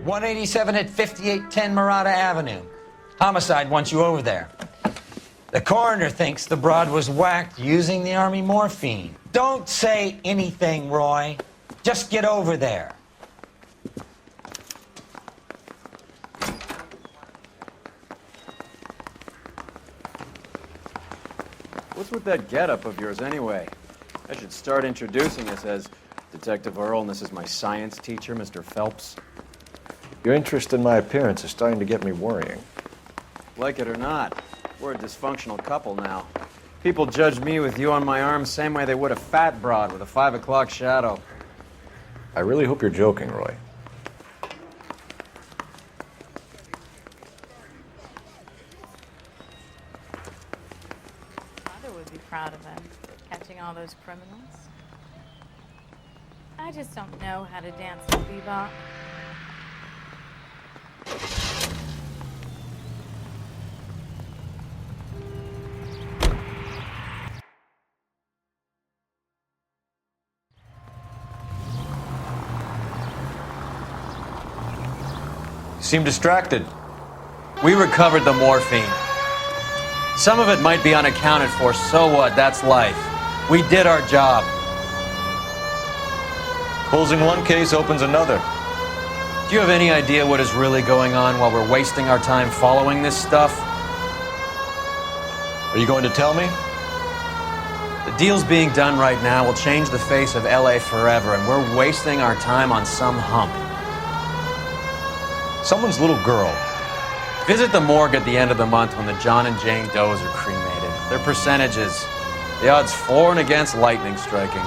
187 at 5810 Murata Avenue. Homicide wants you over there. The coroner thinks the broad was whacked using the Army morphine. Don't say anything, Roy. Just get over there. What's with that getup of yours anyway? I should start introducing us as Detective Earl, and this is my science teacher, Mr. Phelps. Your interest in my appearance is starting to get me worrying. Like it or not, we're a dysfunctional couple now. People judge me with you on my arm same way they would a fat broad with a 5 o'clock shadow. I really hope you're joking, Roy. Father would be proud of him, catching all those criminals. I just don't know how to dance the bebop. You seem distracted. We recovered the morphine. Some of it might be unaccounted for, so what? That's life. We did our job. Closing one case opens another. Do you have any idea what is really going on while we're wasting our time following this stuff? Are you going to tell me? The deals being done right now will change the face of LA forever, and we're wasting our time on some hump. Someone's little girl. Visit the morgue at the end of the month when the John and Jane Does are cremated. Their percentages. The odds for and against lightning striking.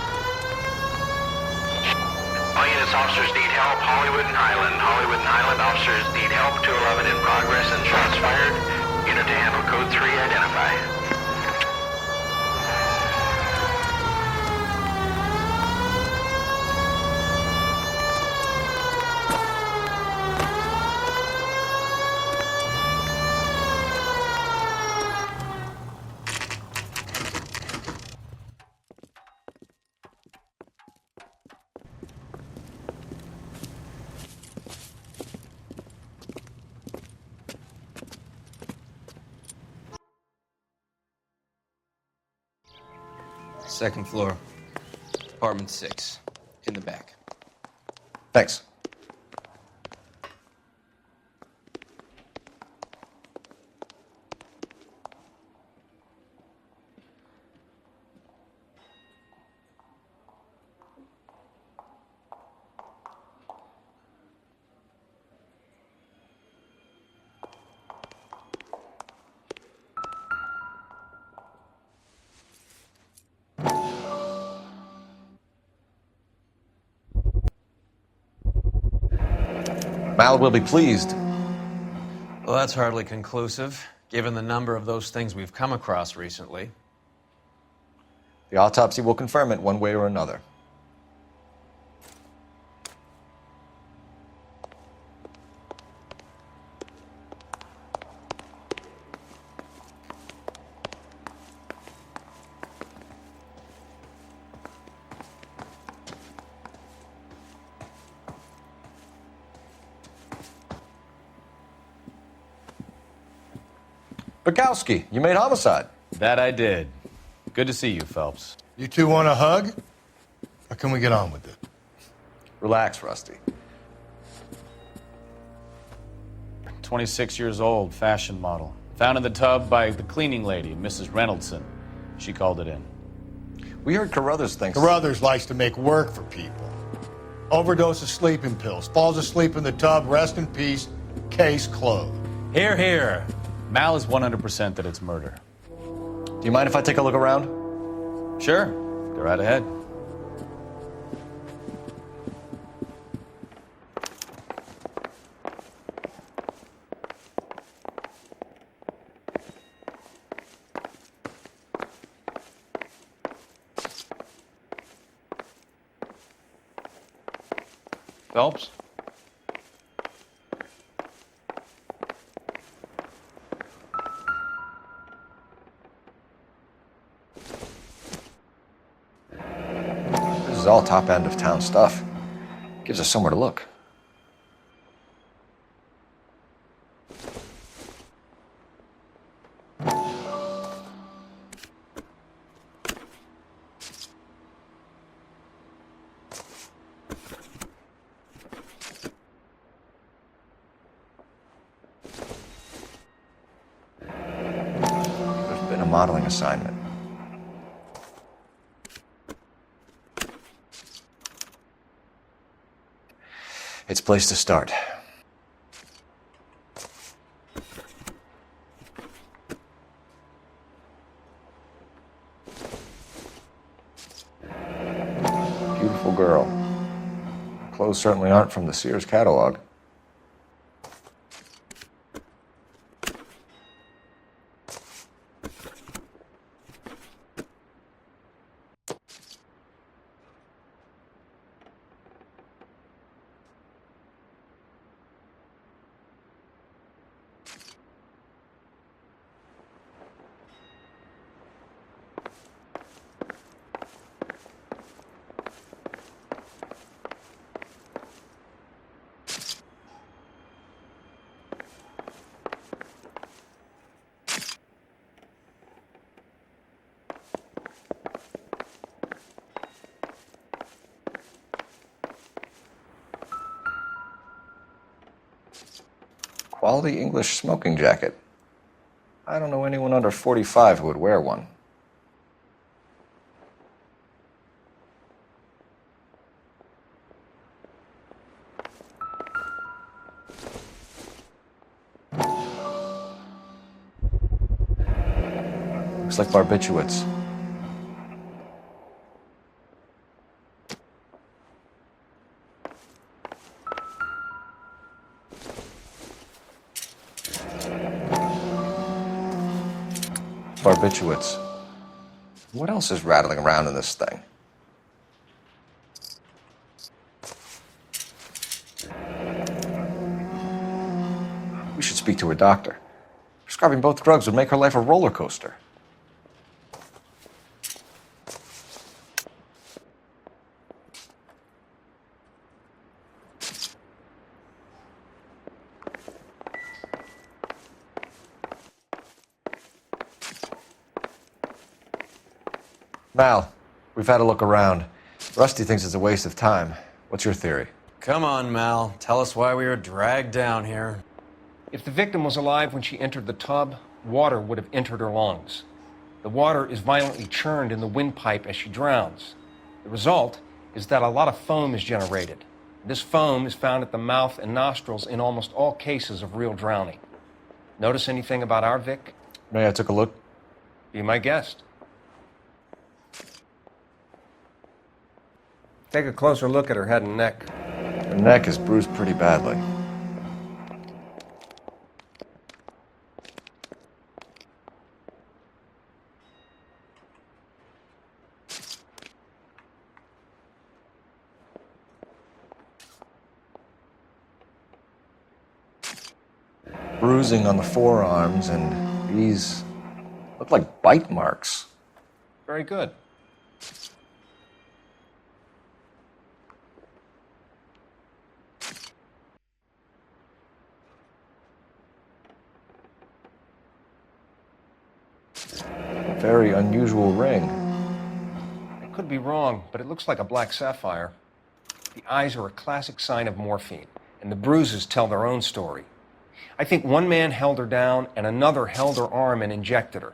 All units, officers need help. Hollywood and Highland. Hollywood and Highland officers need help. 211 in progress and shots fired. Unit to handle code 3, identify. Second floor, apartment 6, in the back. Thanks. Mal will be pleased. Well, that's hardly conclusive, given the number of those things we've come across recently. The autopsy will confirm it one way or another. Bukowski, you made homicide. That I did. Good to see you, Phelps. You two want a hug? Or can we get on with it? Relax, Rusty. 26 years old, fashion model. Found in the tub by the cleaning lady, Mrs. Reynoldson. She called it in. We heard Carruthers thinks... Carruthers likes to make work for people. Overdose of sleeping pills. Falls asleep in the tub. Rest in peace. Case closed. Here, here. Mal is 100% that it's murder. Do you mind if I take a look around? Sure. Go right ahead. Phelps? This is all top end of town stuff. Gives us somewhere to look. modeling assignment. It's a place to start. Beautiful girl. Clothes certainly aren't from the Sears catalog. Quality English smoking jacket. I don't know anyone under 45 who would wear one. Looks like barbiturates. Barbiturates. What else is rattling around in this thing? We should speak to a doctor. Prescribing both drugs would make her life a roller coaster. Mal, we've had a look around. Rusty thinks it's a waste of time. What's your theory? Come on, Mal. Tell us why we were dragged down here. If the victim was alive when she entered the tub, water would have entered her lungs. The water is violently churned in the windpipe as she drowns. The result is that a lot of foam is generated. This foam is found at the mouth and nostrils in almost all cases of real drowning. Notice anything about our Vic? May I take a look? Be my guest. Take a closer look at her head and neck. Her neck is bruised pretty badly. Bruising on the forearms, and these look like bite marks. Very good. Very unusual ring. I could be wrong, but it looks like a black sapphire. The eyes are a classic sign of morphine, and the bruises tell their own story. I think one man held her down and another held her arm and injected her.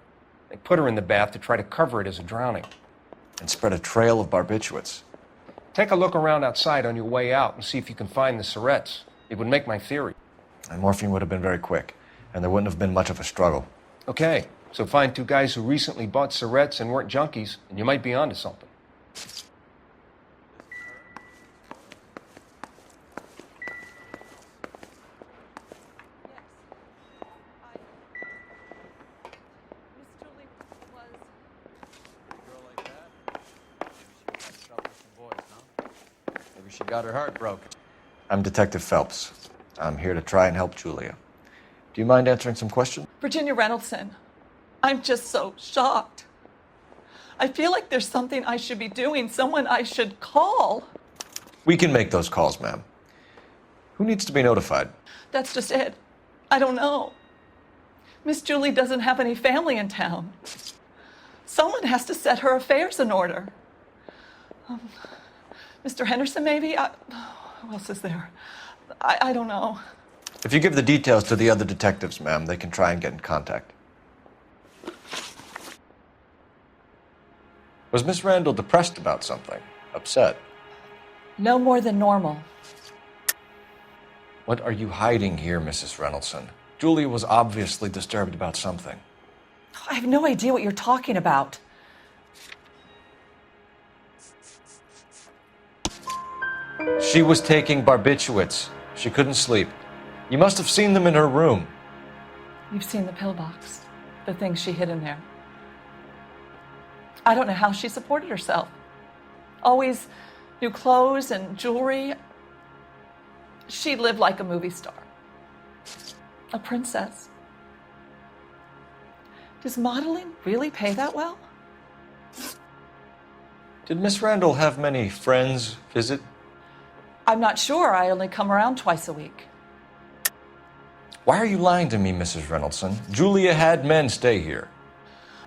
They put her in the bath to try to cover it as a drowning. And spread a trail of barbiturates. Take a look around outside on your way out and see if you can find the syrettes. It would make my theory. And morphine would have been very quick, and there wouldn't have been much of a struggle. Okay, so find two guys who recently bought syrettes and weren't junkies, and you might be onto something. Maybe she got her heart broken. I'm Detective Phelps. I'm here to try and help Julia. Do you mind answering some questions? Virginia Reynoldson, I'm just so shocked. I feel like there's something I should be doing, someone I should call. We can make those calls, ma'am. Who needs to be notified? That's just it. I don't know. Miss Julie doesn't have any family in town. Someone has to set her affairs in order. Mr. Henderson, maybe? Who else is there? I don't know. If you give the details to the other detectives, ma'am, they can try and get in contact. Was Miss Randall depressed about something? Upset? No more than normal. What are you hiding here, Mrs. Reynoldson? Julia was obviously disturbed about something. I have no idea what you're talking about. She was taking barbiturates. She couldn't sleep. You must have seen them in her room. You've seen the pillbox, the things she hid in there. I don't know how she supported herself. Always new clothes and jewelry. She lived like a movie star. A princess. Does modeling really pay that well? Did Miss Randall have many friends visit? I'm not sure. I only come around twice a week. Why are you lying to me, Mrs. Reynoldson? Julia had men stay here.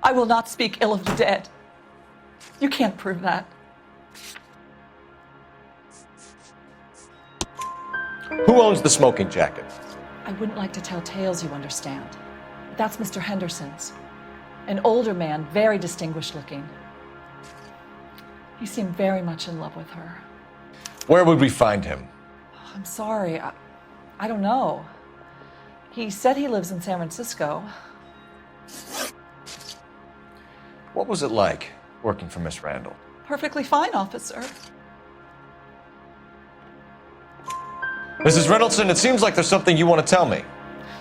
I will not speak ill of the dead. You can't prove that. Who owns the smoking jacket? I wouldn't like to tell tales, you understand. But that's Mr. Henderson's. An older man, very distinguished looking. He seemed very much in love with her. Where would we find him? I'm sorry. I don't know. He said he lives in San Francisco. What was it like working for Miss Randall? Perfectly fine, officer. Mrs. Reynoldson, it seems like there's something you want to tell me.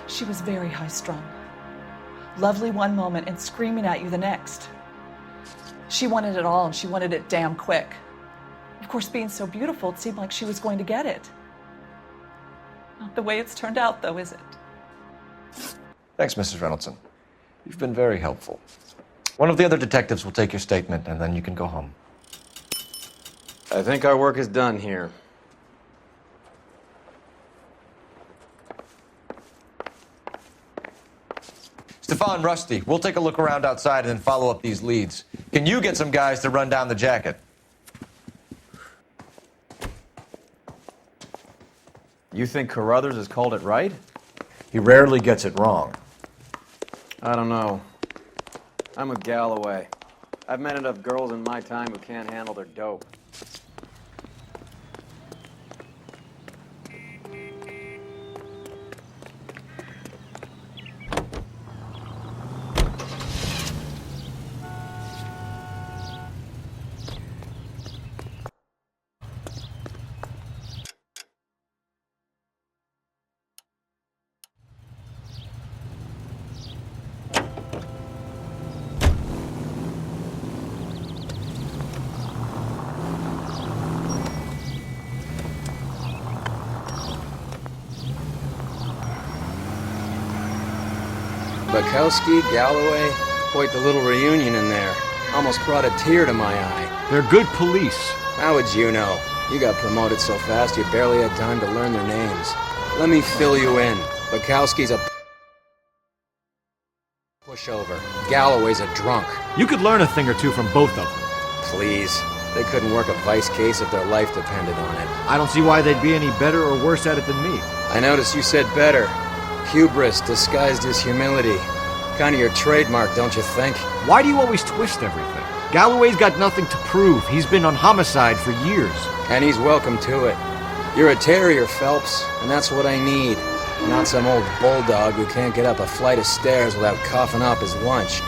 She was very high-strung. Lovely one moment and screaming at you the next. She wanted it all, and she wanted it damn quick. Of course, being so beautiful, it seemed like she was going to get it. Not the way it's turned out, though, is it? Thanks, Mrs. Reynoldson. You've been very helpful. One of the other detectives will take your statement, and then you can go home. I think our work is done here. Stefan, Rusty, we'll take a look around outside and then follow up these leads. Can you get some guys to run down the jacket? You think Carruthers has called it right? He rarely gets it wrong. I don't know. I'm with Galloway. I've met enough girls in my time who can't handle their dope. Bukowski, Galloway, quite the little reunion in there. Almost brought a tear to my eye. They're good police. How would you know? You got promoted so fast you barely had time to learn their names. Let me fill you in. Bukowski's a pushover. Galloway's a drunk. You could learn a thing or two from both of them. Please. They couldn't work a vice case if their life depended on it. I don't see why they'd be any better or worse at it than me. I noticed you said better. Hubris disguised as humility. Kind of your trademark, don't you think? Why do you always twist everything? Galloway's got nothing to prove. He's been on homicide for years. And he's welcome to it. You're a terrier, Phelps, and that's what I need. Not some old bulldog who can't get up a flight of stairs without coughing up his lunch.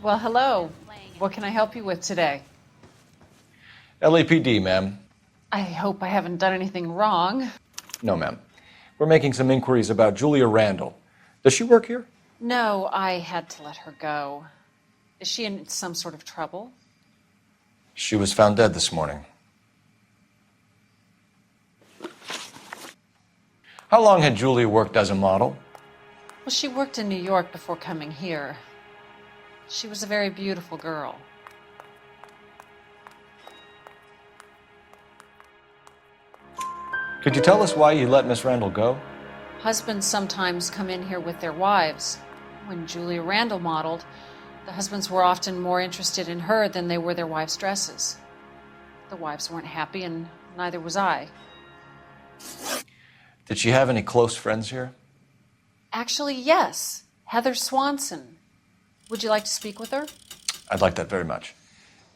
Well, hello. What can I help you with today? LAPD, ma'am. I hope I haven't done anything wrong. No, ma'am. We're making some inquiries about Julia Randall. Does she work here? No, I had to let her go. Is she in some sort of trouble? She was found dead this morning. How long had Julia worked as a model? Well, she worked in New York before coming here. She was a very beautiful girl. Could you tell us why you let Miss Randall go? Husbands sometimes come in here with their wives. When Julia Randall modeled, the husbands were often more interested in her than they were their wives' dresses. The wives weren't happy, and neither was I. Did she have any close friends here? Actually, yes. Heather Swanson. Would you like to speak with her? I'd like that very much.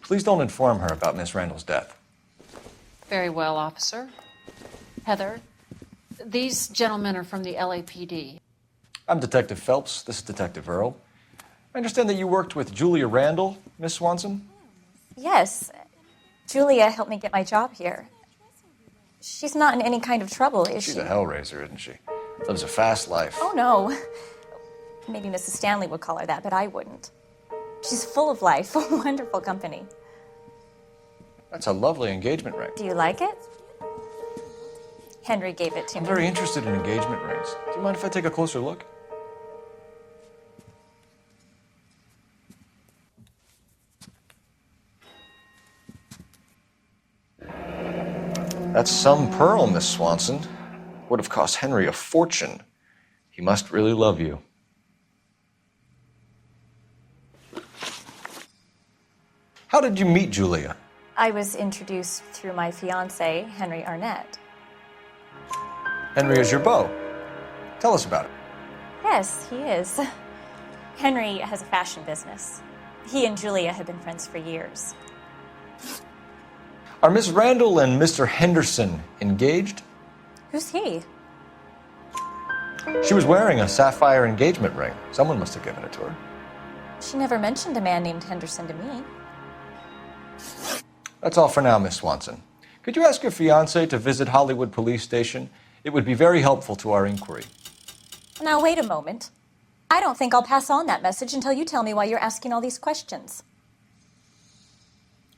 Please don't inform her about Miss Randall's death. Very well, officer. Heather, these gentlemen are from the LAPD. I'm Detective Phelps. This is Detective Earl. I understand that you worked with Julia Randall, Miss Swanson? Yes. Julia helped me get my job here. She's not in any kind of trouble, is she? She's a hellraiser, isn't she? Lives a fast life. Oh, no. Maybe Mrs. Stanley would call her that, but I wouldn't. She's full of life, wonderful company. That's a lovely engagement ring. Do you like it? Henry gave it to I'm me. very interested in engagement rings. Do you mind if I take a closer look? That's some pearl, Miss Swanson. Would have cost Henry a fortune. He must really love you. How did you meet Julia? I was introduced through my fiancé, Henry Arnett. Henry is your beau. Tell us about it. Yes, he is. Henry has a fashion business. He and Julia have been friends for years. Are Miss Randall and Mr. Henderson engaged? Who's he? She was wearing a sapphire engagement ring. Someone must have given it to her. She never mentioned a man named Henderson to me. That's all for now, Miss Swanson. Could you ask your fiancé to visit Hollywood Police Station? It would be very helpful to our inquiry. Now, wait a moment. I don't think I'll pass on that message until you tell me why you're asking all these questions.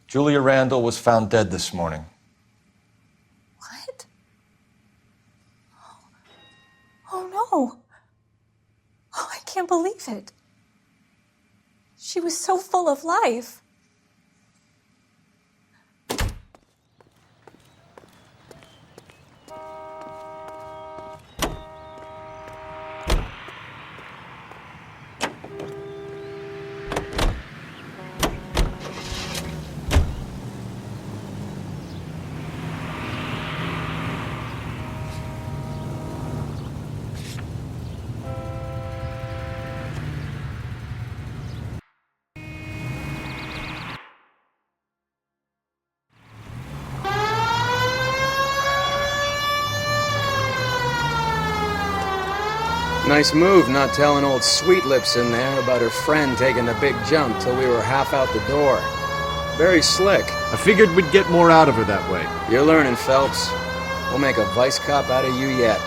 Julia Randall was found dead this morning. What? Oh, no. Oh, I can't believe it. She was so full of life. Nice move not telling old Sweet Lips in there about her friend taking the big jump till we were half out the door. Very slick. I figured we'd get more out of her that way. You're learning, Phelps. We'll make a vice cop out of you yet.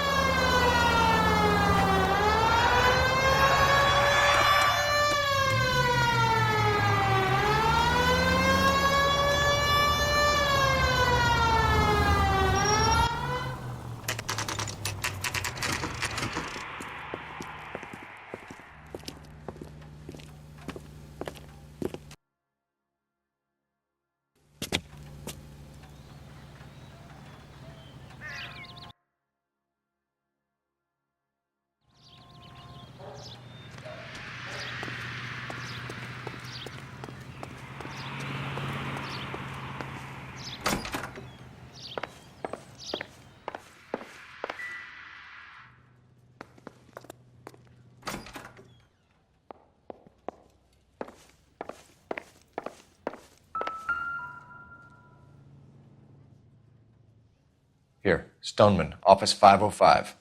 Here, Stoneman, office 505.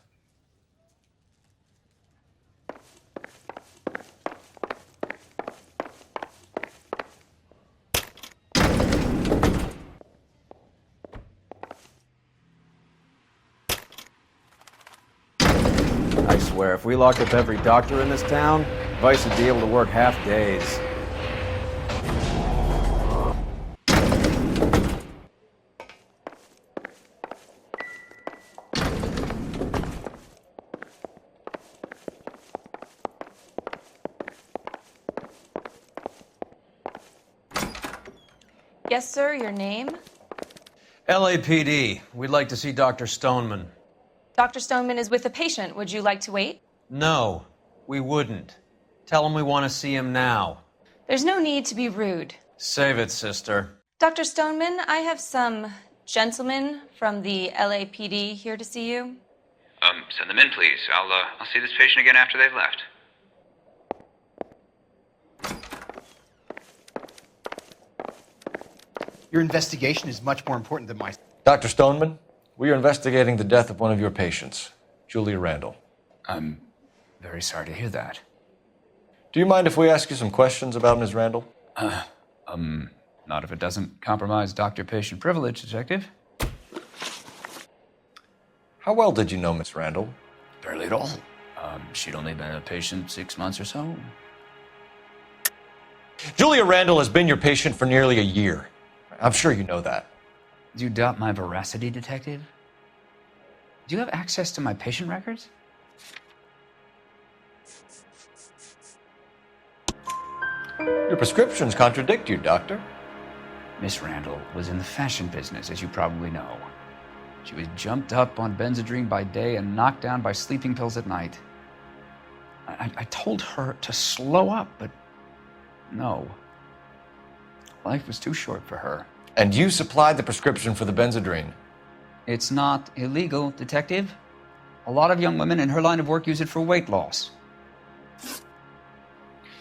swear, if we locked up every doctor in this town, Vice would be able to work half days. Yes, sir, your name? LAPD. We'd like to see Dr. Stoneman. Dr. Stoneman is with a patient. Would you like to wait? No, we wouldn't. Tell him we want to see him now. There's no need to be rude. Save it, sister. Dr. Stoneman, I have some gentlemen from the LAPD here to see you. Send them in, please. I'll see this patient again after they've left. Your investigation is much more important than my... Dr. Stoneman, we are investigating the death of one of your patients, Julia Randall. I'm very sorry to hear that. Do you mind if we ask you some questions about Ms. Randall? Not if it doesn't compromise doctor-patient privilege, Detective. How well did you know Miss Randall? Barely at all. She'd only been a patient 6 months or so. Julia Randall has been your patient for nearly a year. I'm sure you know that. Do you doubt my veracity, Detective? Do you have access to my patient records? Your prescriptions contradict you, Doctor. Miss Randall was in the fashion business, as you probably know. She was jumped up on Benzedrine by day and knocked down by sleeping pills at night. I told her to slow up, but no. Life was too short for her. And you supplied the prescription for the Benzedrine? It's not illegal, Detective. A lot of young women in her line of work use it for weight loss.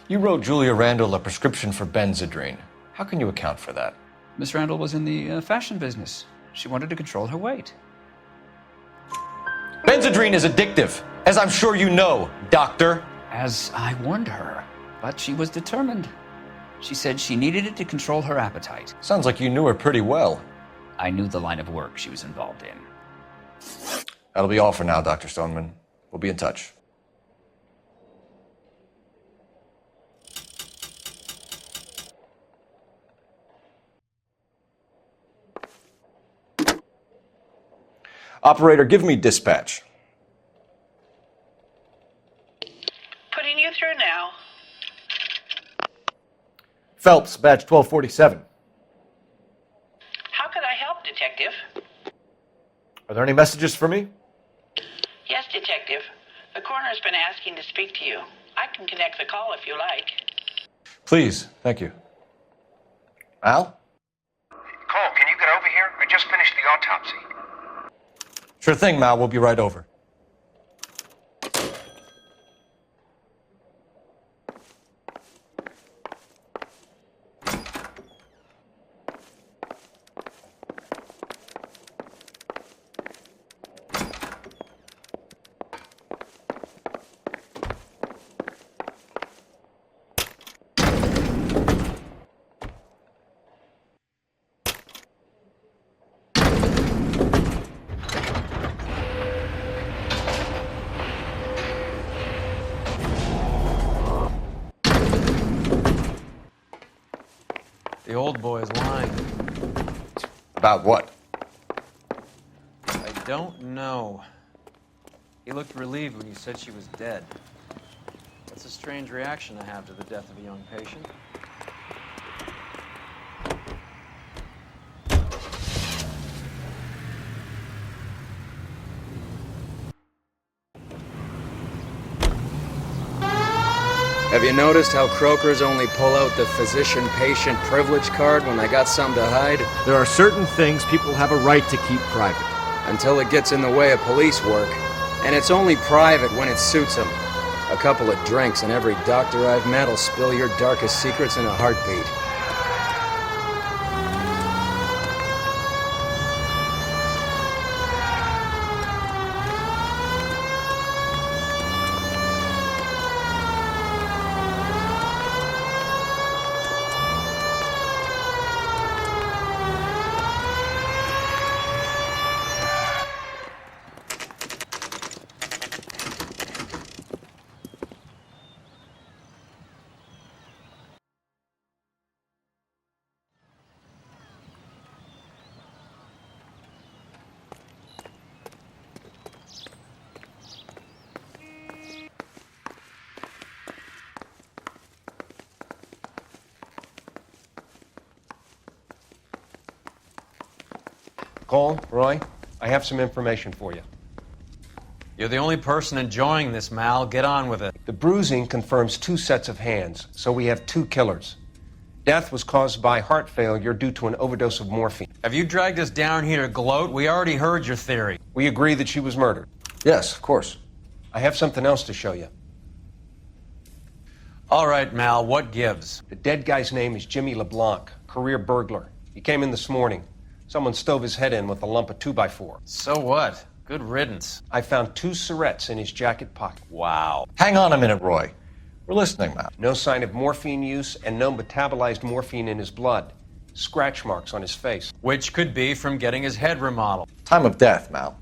You wrote Julia Randall a prescription for Benzedrine. How can you account for that? Miss Randall was in the fashion business. She wanted to control her weight. Benzedrine is addictive, as I'm sure you know, Doctor. As I warned her, but she was determined. She said she needed it to control her appetite. Sounds like you knew her pretty well. I knew the line of work she was involved in. That'll be all for now, Dr. Stoneman. We'll be in touch. Operator, give me dispatch. Putting you through now. Phelps, badge 1247. How could I help, Detective? Are there any messages for me? Yes, Detective. The coroner's been asking to speak to you. I can connect the call if you like. Please, thank you. Al? Cole, can you get over here? I just finished the autopsy. Sure thing, Mal. We'll be right over. The old boy is lying. About what? I don't know. He looked relieved when you said she was dead. That's a strange reaction to have to the death of a young patient. Have you noticed how croakers only pull out the physician-patient privilege card when they got something to hide? There are certain things people have a right to keep private. Until it gets in the way of police work. And it's only private when it suits them. A couple of drinks and every doctor I've met will spill your darkest secrets in a heartbeat. Cole, Roy, I have some information for you. You're the only person enjoying this, Mal. Get on with it. The bruising confirms 2 sets of hands, so we have 2 killers. Death was caused by heart failure due to an overdose of morphine. Have you dragged us down here to gloat? We already heard your theory. We agree that she was murdered. Yes, of course. I have something else to show you. All right, Mal, what gives? The dead guy's name is Jimmy LeBlanc, career burglar. He came in this morning. Someone stove his head in with a lump of 2x4. So what? Good riddance. I found 2 cigarettes in his jacket pocket. Wow. Hang on a minute, Roy. We're listening now. No sign of morphine use and no metabolized morphine in his blood. Scratch marks on his face. Which could be from getting his head remodeled. Time of death, Mal.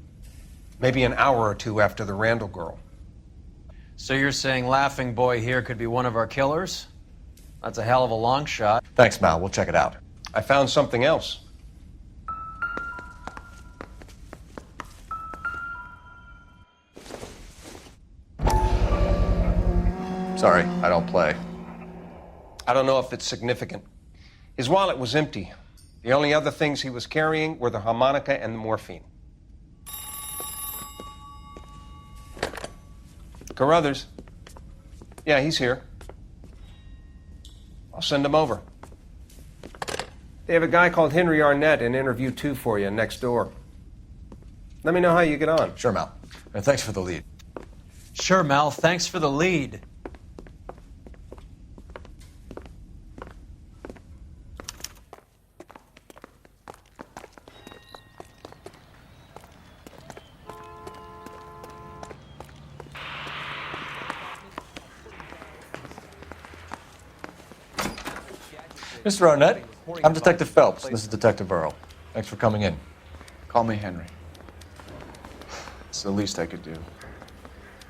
Maybe an hour or 2 after the Randall girl. So you're saying Laughing Boy here could be one of our killers? That's a hell of a long shot. Thanks, Mal. We'll check it out. I found something else. Sorry, I don't play. I don't know if it's significant. His wallet was empty. The only other things he was carrying were the harmonica and the morphine. Carruthers. Yeah, he's here. I'll send him over. They have a guy called Henry Arnett in interview 2 for you next door. Let me know how you get on. Sure, Mal. And thanks for the lead. Sure, Mal. Thanks for the lead. Mr. Arnett, I'm Detective Phelps. This is Detective Earl. Thanks for coming in. Call me Henry. It's the least I could do.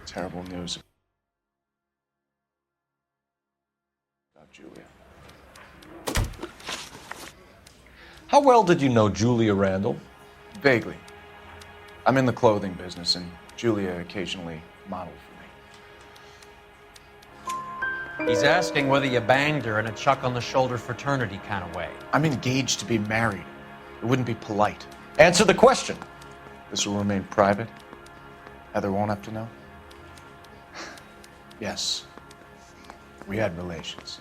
Terrible news about Julia. How well did you know Julia Randall? Vaguely. I'm in the clothing business, and Julia occasionally modeled for me. He's asking whether you banged her in a chuck-on-the-shoulder fraternity kind of way. I'm engaged to be married. It wouldn't be polite. Answer the question. This will remain private? Heather won't have to know? Yes. We had relations.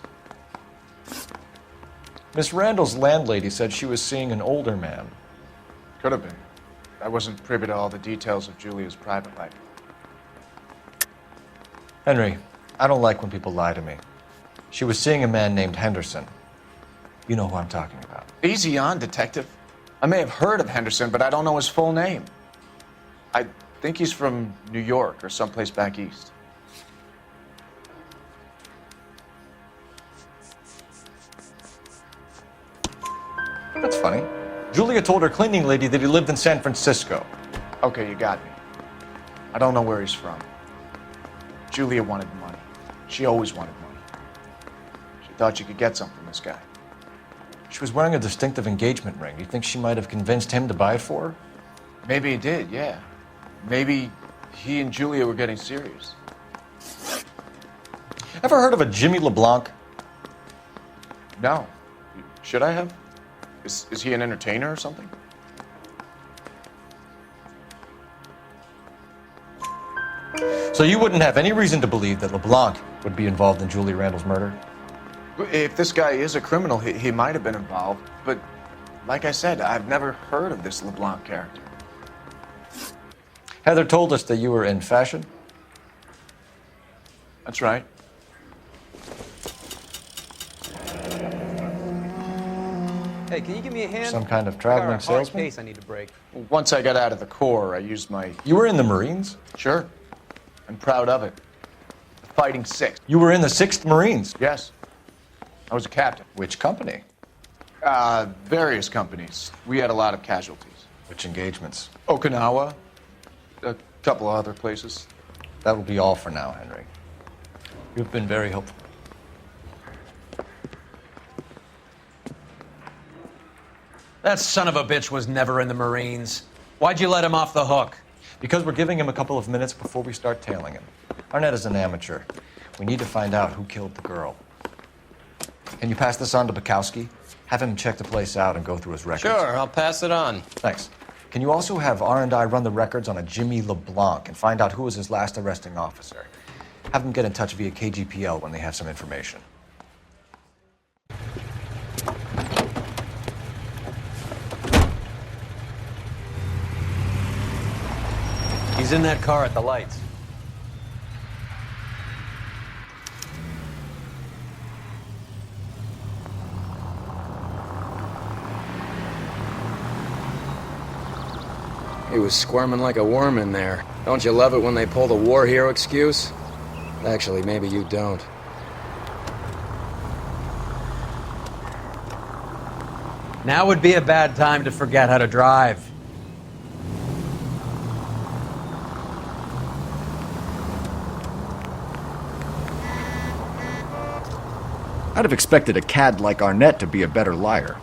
Miss Randall's landlady said she was seeing an older man. Could have been. I wasn't privy to all the details of Julia's private life. Henry, I don't like when people lie to me. She was seeing a man named Henderson. You know who I'm talking about. Easy on, Detective. I may have heard of Henderson, but I don't know his full name. I think he's from New York or someplace back east. That's funny. Julia told her cleaning lady that he lived in San Francisco. Okay, you got me. I don't know where he's from. Julia wanted money. She always wanted money. She thought she could get some from this guy. She was wearing a distinctive engagement ring. Do you think she might have convinced him to buy it for her? Maybe he did, yeah. Maybe he and Julia were getting serious. Ever heard of a Jimmy LeBlanc? No. Should I have? Is he an entertainer or something? So you wouldn't have any reason to believe that LeBlanc would be involved in Julia Randall's murder? If this guy is a criminal, he might have been involved. But like I said, I've never heard of this LeBlanc character. Heather told us that you were in fashion. That's right. Hey, can you give me a hand? Some kind of traveling I got a hard salesman? case I need to break. Once I got out of the Corps, I used my... You were in the Marines? Sure. I'm proud of it. The Fighting Sixth. You were in the 6th Marines? Yes. I was a captain. Which company? Various companies. We had a lot of casualties. Which engagements? Okinawa. A couple of other places. That will be all for now, Henry. You've been very helpful. That son of a bitch was never in the Marines. Why'd you let him off the hook? Because we're giving him a couple of minutes before we start tailing him. Arnett is an amateur. We need to find out who killed the girl. Can you pass this on to Bukowski? Have him check the place out and go through his records. Sure, I'll pass it on. Thanks. Can you also have R&I run the records on a Jimmy LeBlanc and find out who was his last arresting officer? Have them get in touch via KGPL when they have some information. He's in that car at the lights. He was squirming like a worm in there. Don't you love it when they pull the war hero excuse? Actually, maybe you don't. Now would be a bad time to forget how to drive. I'd have expected a cad like Arnett to be a better liar.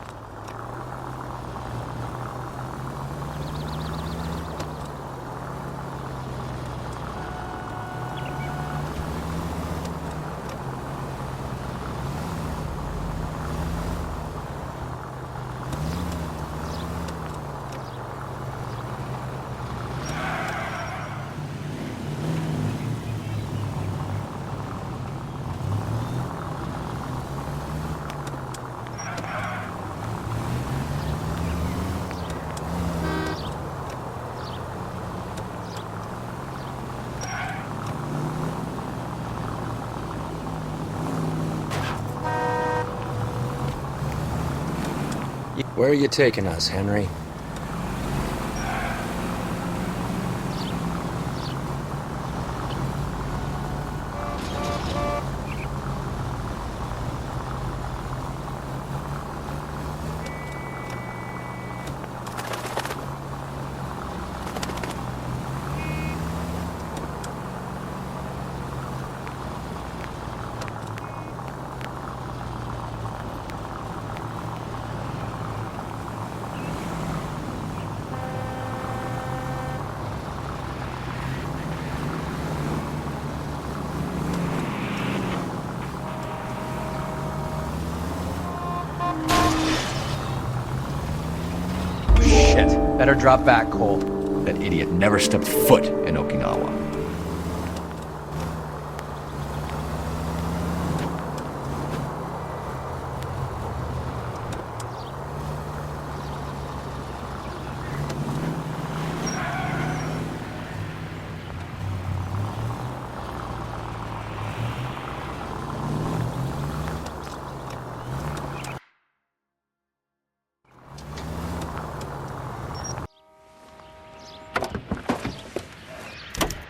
Where are you taking us, Henry? Better drop back, Cole. That idiot never stepped foot in Okinawa.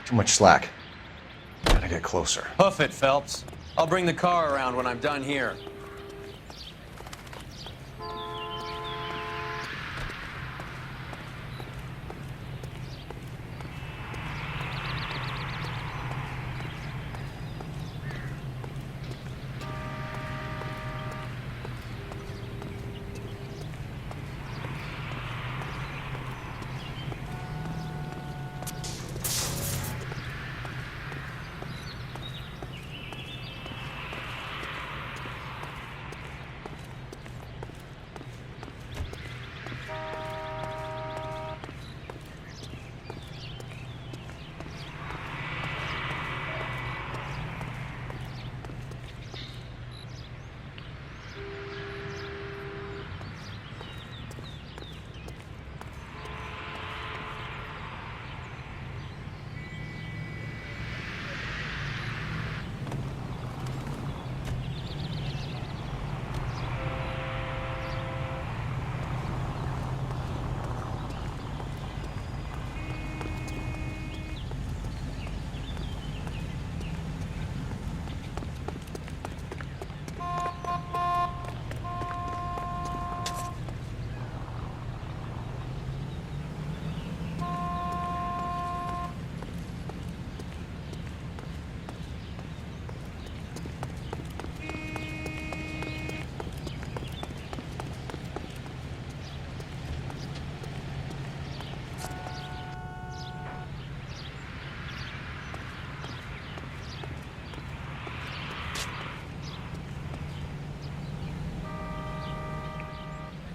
Too much slack. Gotta get closer. Hoof it, Phelps. I'll bring the car around when I'm done here.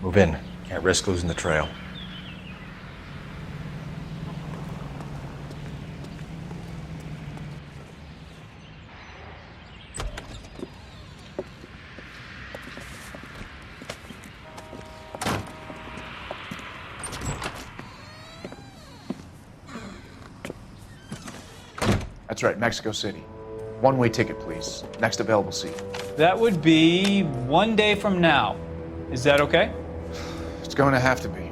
Move in. Can't risk losing the trail. That's right, Mexico City. One-way ticket, please. Next available seat. That would be 1 day from now. Is that okay? It's going to have to be.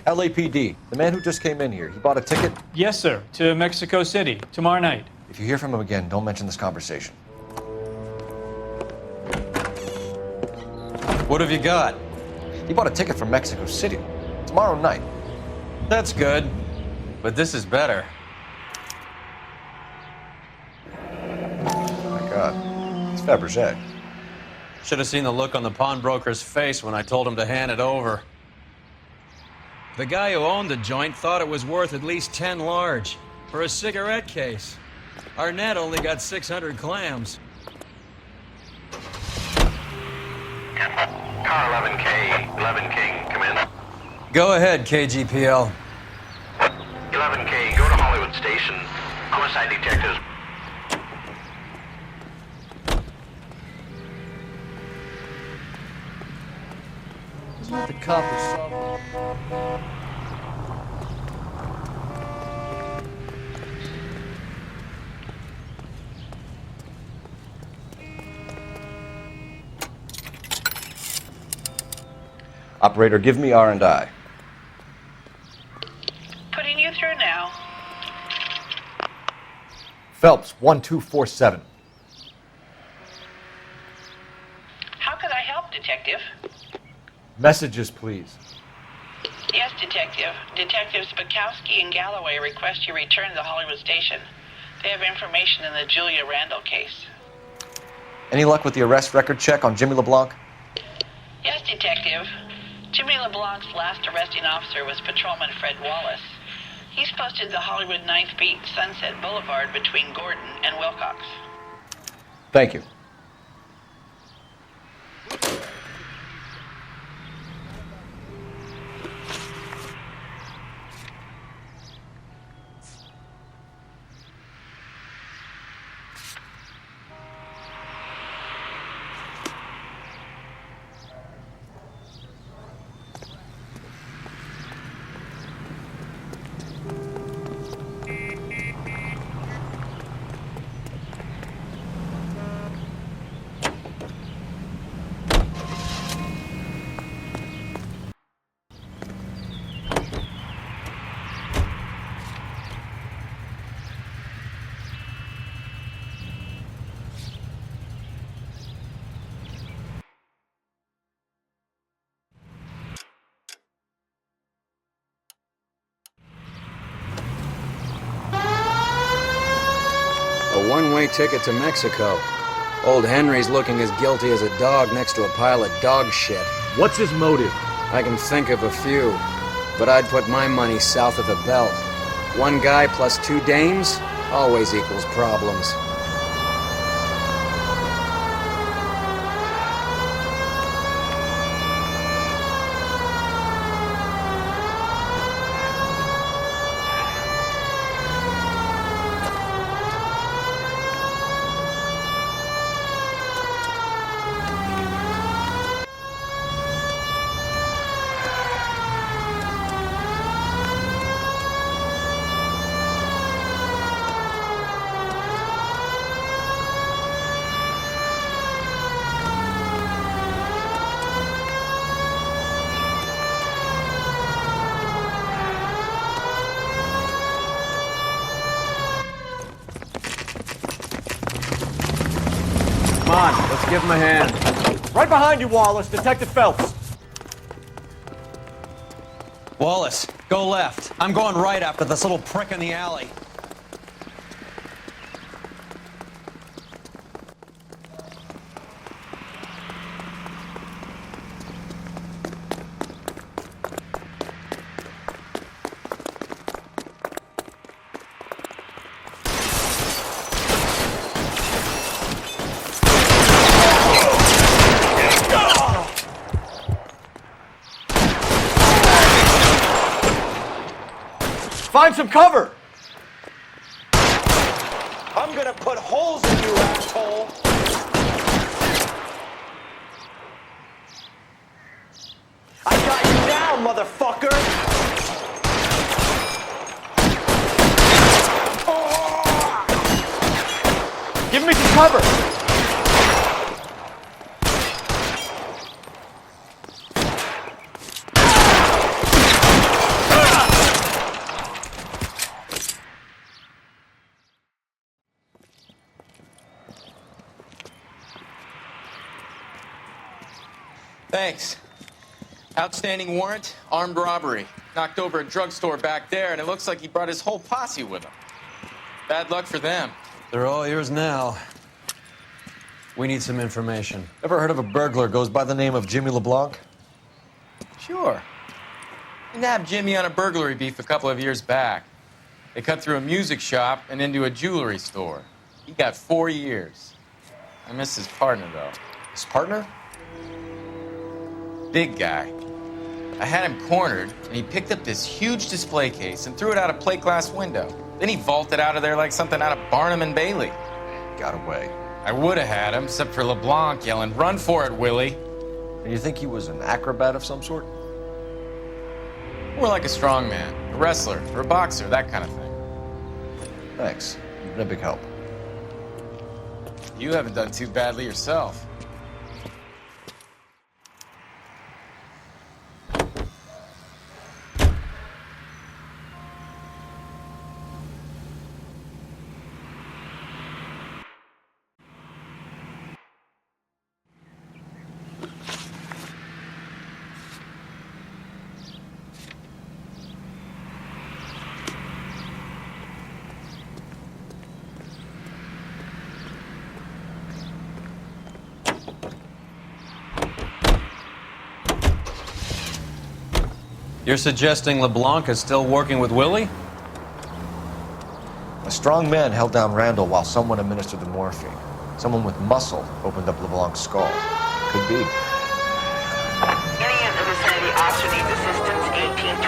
LAPD, the man who just came in here, he bought a ticket? Yes, sir. To Mexico City, tomorrow night. If you hear from him again, don't mention this conversation. What have you got? He bought a ticket from Mexico City. Tomorrow night. That's good. But this is better. Oh my God. It's Fabergé. Should have seen the look on the pawnbroker's face when I told him to hand it over. The guy who owned the joint thought it was worth at least 10 large for a cigarette case. Arnett only got 600 clams. Car 11K, 11 King, come in. Go ahead, KGPL. 11K, go to Hollywood Station. Homicide detectives. Isn't that the cop who saw? Operator, give me R&I. Putting you through now. Phelps, 1247. How could I help, Detective? Messages, please. Yes, Detective. Detectives Bukowski and Galloway request you return to Hollywood Station. They have information in the Julia Randall case. Any luck with the arrest record check on Jimmy LeBlanc? Yes, Detective. Jimmy LeBlanc's last arresting officer was Patrolman Fred Wallace. He's posted the Hollywood 9th Beat Sunset Boulevard between Gordon and Wilcox. Thank you. A one-way ticket to Mexico. Old Henry's looking as guilty as a dog next to a pile of dog shit. What's his motive? I can think of a few, but I'd put my money south of the belt. One guy plus two dames always equals problems. Come on, let's give him a hand. Right behind you, Wallace. Detective Phelps. Wallace, go left. I'm going right after this little prick in the alley. Find some cover! I'm gonna put holes in you, asshole! I down, motherfucker! Give me some cover! Thanks. Outstanding warrant, armed robbery. Knocked over a drugstore back there, and it looks like he brought his whole posse with him. Bad luck for them. They're all yours now. We need some information. Ever heard of a burglar goes by the name of Jimmy LeBlanc? Sure. We nabbed Jimmy on a burglary beef a couple of years back. They cut through a music shop and into a jewelry store. He got 4 years. I miss his partner, though. His partner? Big guy. I had him cornered, and he picked up this huge display case and threw it out a plate glass window. Then he vaulted out of there like something out of Barnum and Bailey. Got away. I would have had him, except for LeBlanc yelling, "Run for it, Willie!" And you think he was an acrobat of some sort? More like a strongman, a wrestler, or a boxer, that kind of thing. Thanks. You've been a big help. You haven't done too badly yourself. You're suggesting LeBlanc is still working with Willie? A strong man held down Randall while someone administered the morphine. Someone with muscle opened up LeBlanc's skull. Could be. Any in the vicinity also needs assistance. 1825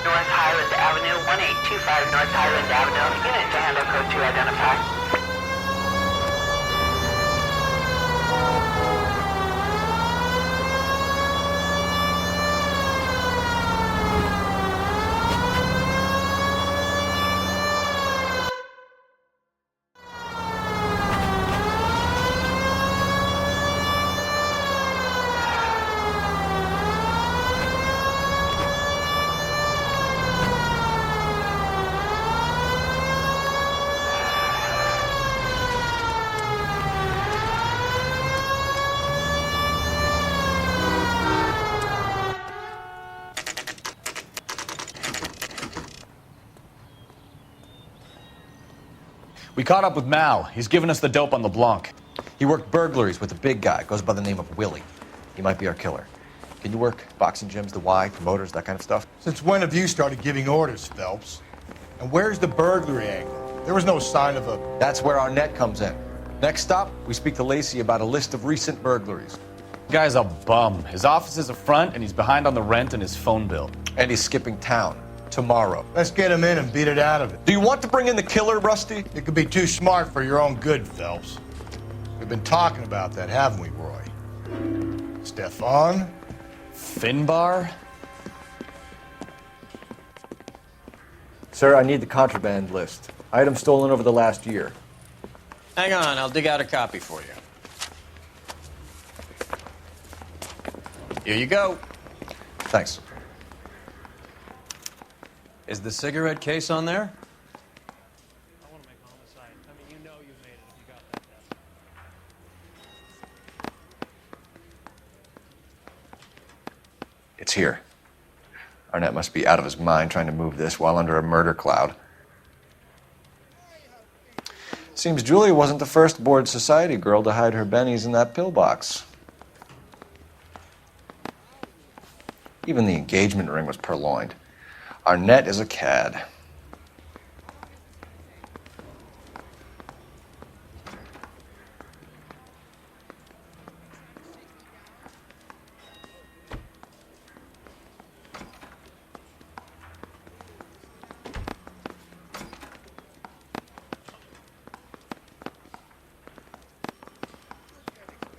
North Highland Avenue, 1825 North Highland Avenue. Unit to handle code 2 identified. We caught up with Mao. He's given us the dope on LeBlanc. He worked burglaries with a big guy. Goes by the name of Willie. He might be our killer. Can you work boxing gyms, the Y, promoters, that kind of stuff? Since when have you started giving orders, Phelps? And where's the burglary angle? There was no sign of a... That's where our net comes in. Next stop, we speak to Lacey about a list of recent burglaries. The guy's a bum. His office is a front, and he's behind on the rent and his phone bill. And he's skipping town. Tomorrow. Let's get him in and beat it out of it. Do you want to bring in the killer, Rusty? It could be too smart for your own good, Phelps. We've been talking about that, haven't we, Roy? Stefan? Finbar? Sir, I need the contraband list. Items stolen over the last year. Hang on, I'll dig out a copy for you. Here you go. Thanks. Is the cigarette case on there? It's here. Arnett must be out of his mind trying to move this while under a murder cloud. Seems Julia wasn't the first bored society girl to hide her bennies in that pillbox. Even the engagement ring was purloined. Arnett is a cad.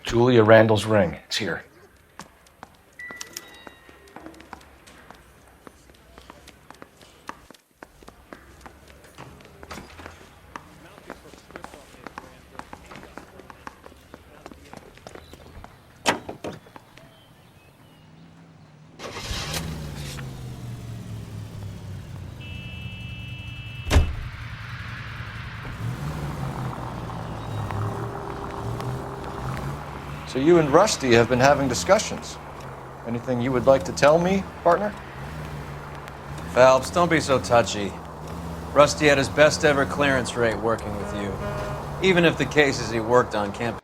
Julia Randall's ring. It's here. So you and Rusty have been having discussions. Anything you would like to tell me, partner? Phelps, don't be so touchy. Rusty had his best ever clearance rate working with you. Even if the cases he worked on can't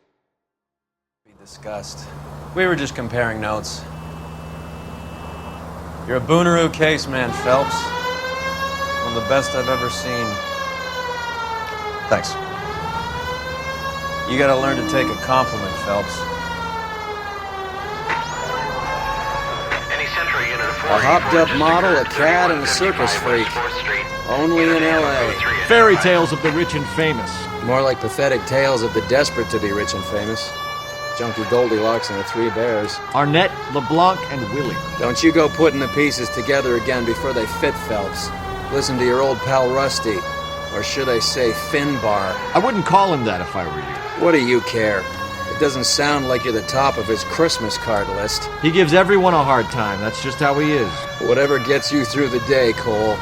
be discussed. We were just comparing notes. You're a Booneroo case man, Phelps. One of the best I've ever seen. Thanks. You gotta learn to take a compliment, Phelps. A hopped-up model, a cat, and a circus freak. Only in L.A. Fairy tales of the rich and famous. More like pathetic tales of the desperate to be rich and famous. Junkie Goldilocks and the Three Bears. Arnett, LeBlanc, and Willie. Don't you go putting the pieces together again before they fit, Phelps. Listen to your old pal Rusty. Or should I say Finbar. I wouldn't call him that if I were you. What do you care? It doesn't sound like you're the top of his Christmas card list. He gives everyone a hard time. That's just how he is. Whatever gets you through the day, Cole.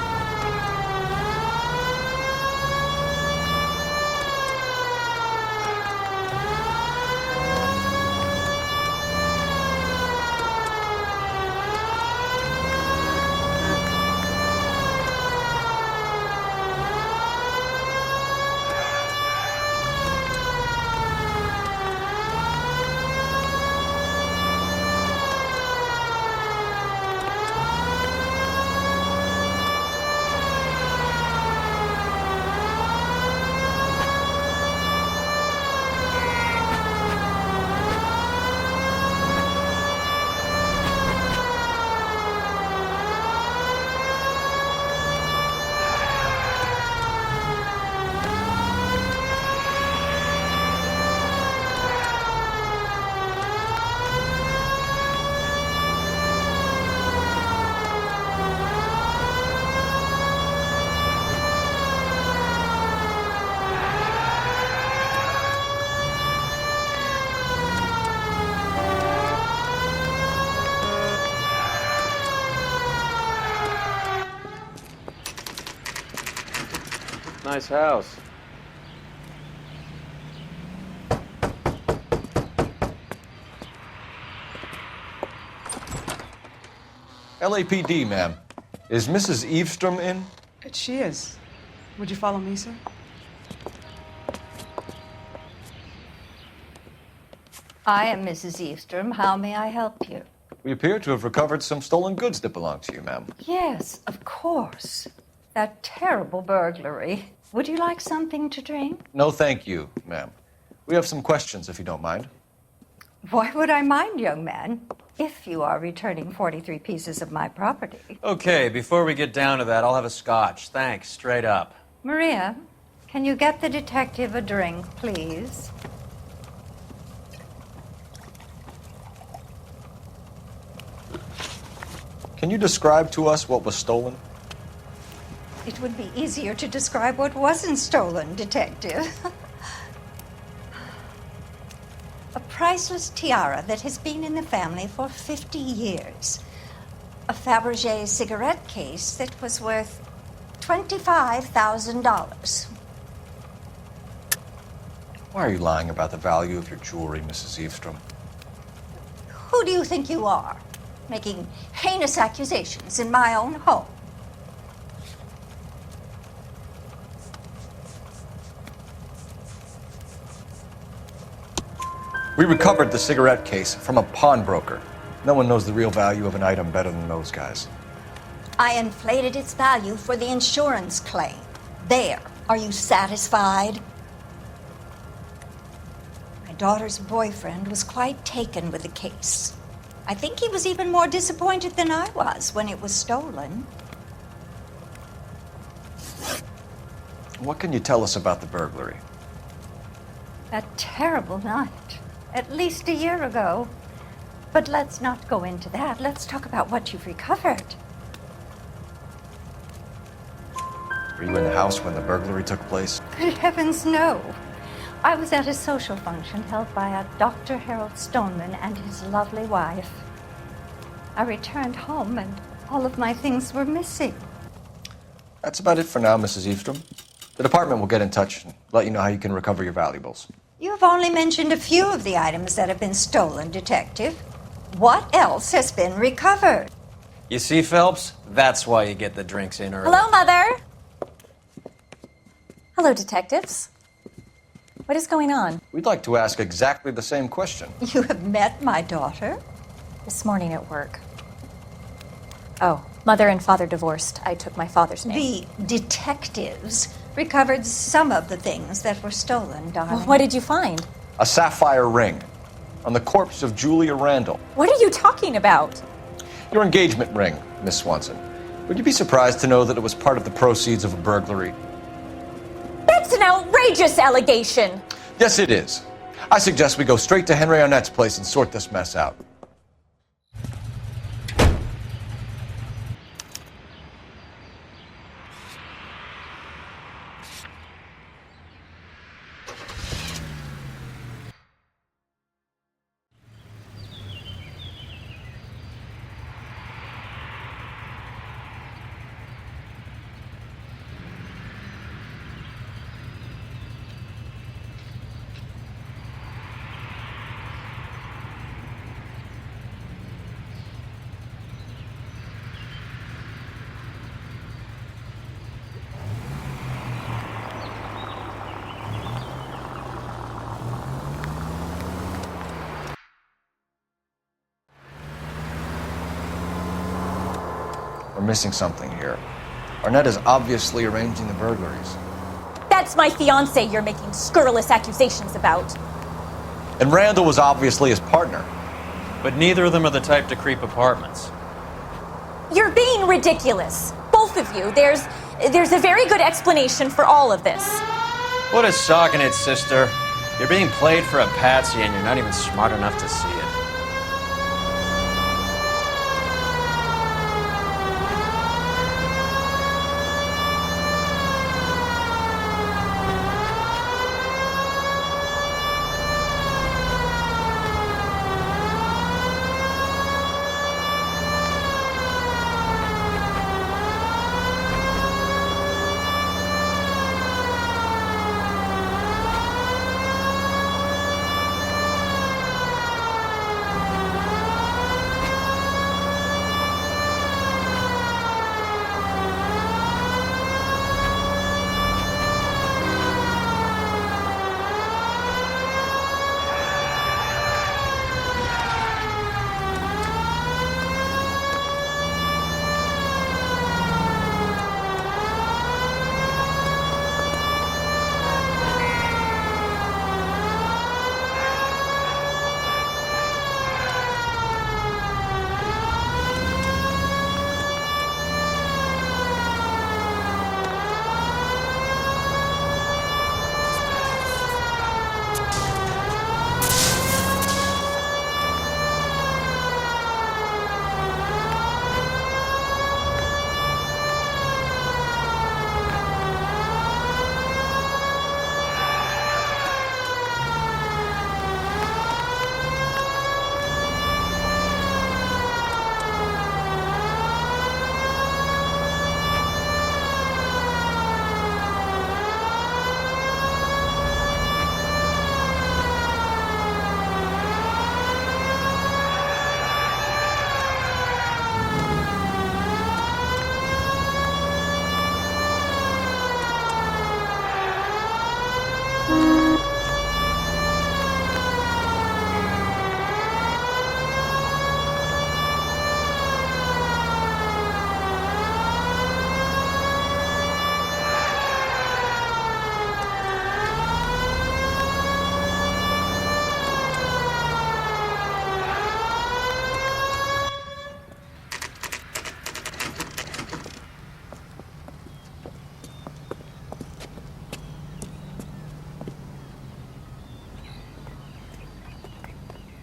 Nice house. LAPD, ma'am. Is Mrs. Eavestrom in? She is. Would you follow me, sir? I am Mrs. Eavestrom. How may I help you? We appear to have recovered some stolen goods that belong to you, ma'am. Yes, of course. That terrible burglary. Would you like something to drink? No, thank you, ma'am. We have some questions, if you don't mind. Why would I mind, young man, if you are returning 43 pieces of my property? Okay, before we get down to that, I'll have a scotch. Thanks, straight up. Maria, can you get the detective a drink, please? Can you describe to us what was stolen? It would be easier to describe what wasn't stolen, Detective. A priceless tiara that has been in the family for 50 years. A Fabergé cigarette case that was worth $25,000. Why are you lying about the value of your jewelry, Mrs. Eavestrom? Who do you think you are, making heinous accusations in my own home? We recovered the cigarette case from a pawnbroker. No one knows the real value of an item better than those guys. I inflated its value for the insurance claim. There. Are you satisfied? My daughter's boyfriend was quite taken with the case. I think he was even more disappointed than I was when it was stolen. What can you tell us about the burglary? That terrible night. At least a year ago. But let's not go into that. Let's talk about what you've recovered. Were you in the house when the burglary took place? Good heavens, no. I was at a social function held by a Dr. Harold Stoneman and his lovely wife. I returned home and all of my things were missing. That's about it for now, Mrs. Eavestrom. The department will get in touch and let you know how you can recover your valuables. You have only mentioned a few of the items that have been stolen, Detective. What else has been recovered? You see, Phelps? That's why you get the drinks in early. Hello, Mother. Hello, detectives. What is going on? We'd like to ask exactly the same question. You have met my daughter? This morning at work. Oh, mother and father divorced. I took my father's name. The detectives recovered some of the things that were stolen, darling. Well, what did you find? A sapphire ring on the corpse of Julia Randall. What are you talking about? Your engagement ring, Miss Swanson. Would you be surprised to know that it was part of the proceeds of a burglary? That's an outrageous allegation. Yes, it is. I suggest we go straight to Henry Arnett's place and sort this mess out. We're missing something here. Arnett is obviously arranging the burglaries. That's my fiancé you're making scurrilous accusations about. And Randall was obviously his partner. But neither of them are the type to creep apartments. You're being ridiculous. Both of you. There's a very good explanation for all of this. What is socking it, sister? You're being played for a patsy and you're not even smart enough to see it.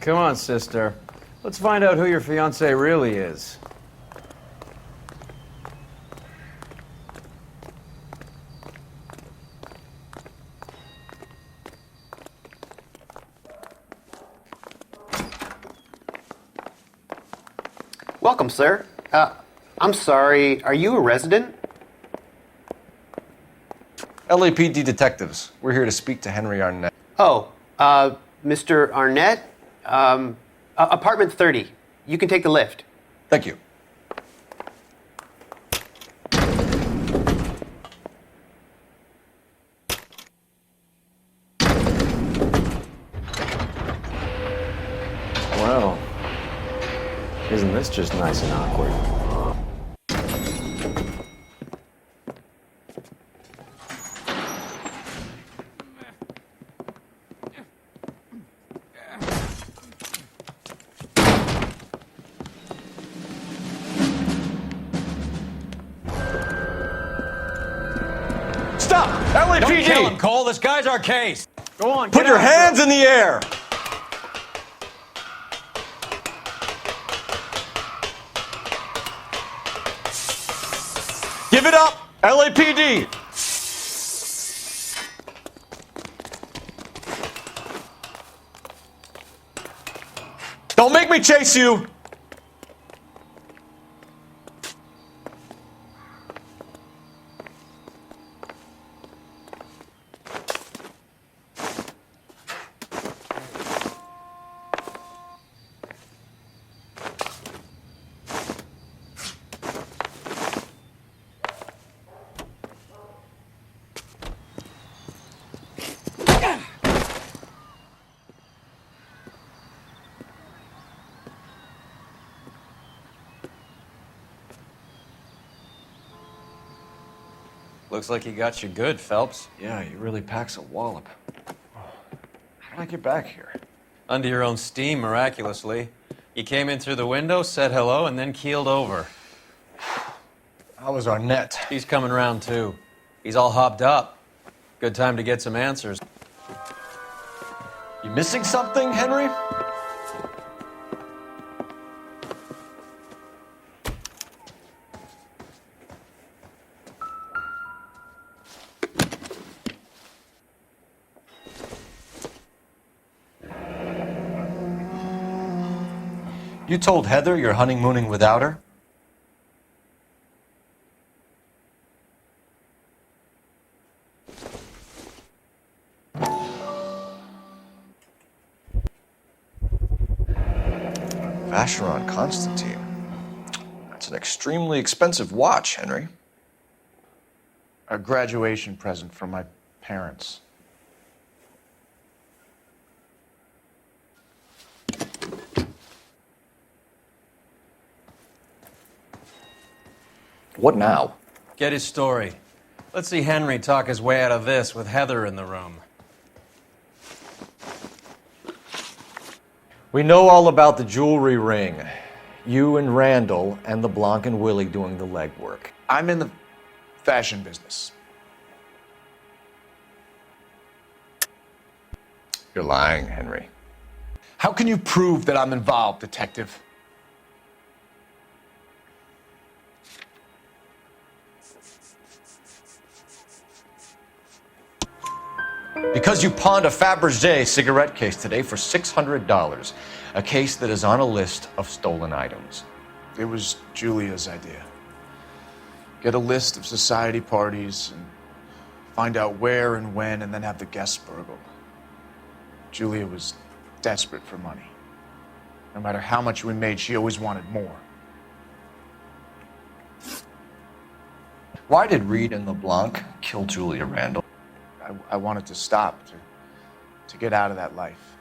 Come on, sister. Let's find out who your fiancé really is. Welcome, sir. I'm sorry, are you a resident? LAPD detectives. We're here to speak to Henry Arnett. Oh, Mr. Arnett, apartment 30. You can take the lift. Thank you. Well, isn't this just nice and awkward? Stop! LAPD! Don't kill him, Cole. This guy's our case. Go on. Put your hands in the air! Give it up! LAPD! Don't make me chase you! Looks like he got you good, Phelps. Yeah, he really packs a wallop. How did I get back here? Under your own steam, miraculously. You came in through the window, said hello, and then keeled over. How was Arnett? He's coming round, too. He's all hopped up. Good time to get some answers. You missing something, Henry? You told Heather you're honeymooning without her? Vacheron Constantine. That's an extremely expensive watch, Henry. A graduation present from my parents. What now? Get his story. Let's see Henry talk his way out of this with Heather in the room. We know all about the jewelry ring. You and Randall and LeBlanc and Willie doing the legwork. I'm in the fashion business. You're lying, Henry. How can you prove that I'm involved, detective? Because you pawned a Fabergé cigarette case today for $600. A case that is on a list of stolen items. It was Julia's idea. Get a list of society parties and find out where and when and then have the guests burgled. Julia was desperate for money. No matter how much we made, she always wanted more. Why did Reed and LeBlanc kill Julia Randall? I wanted to stop, to get out of that life.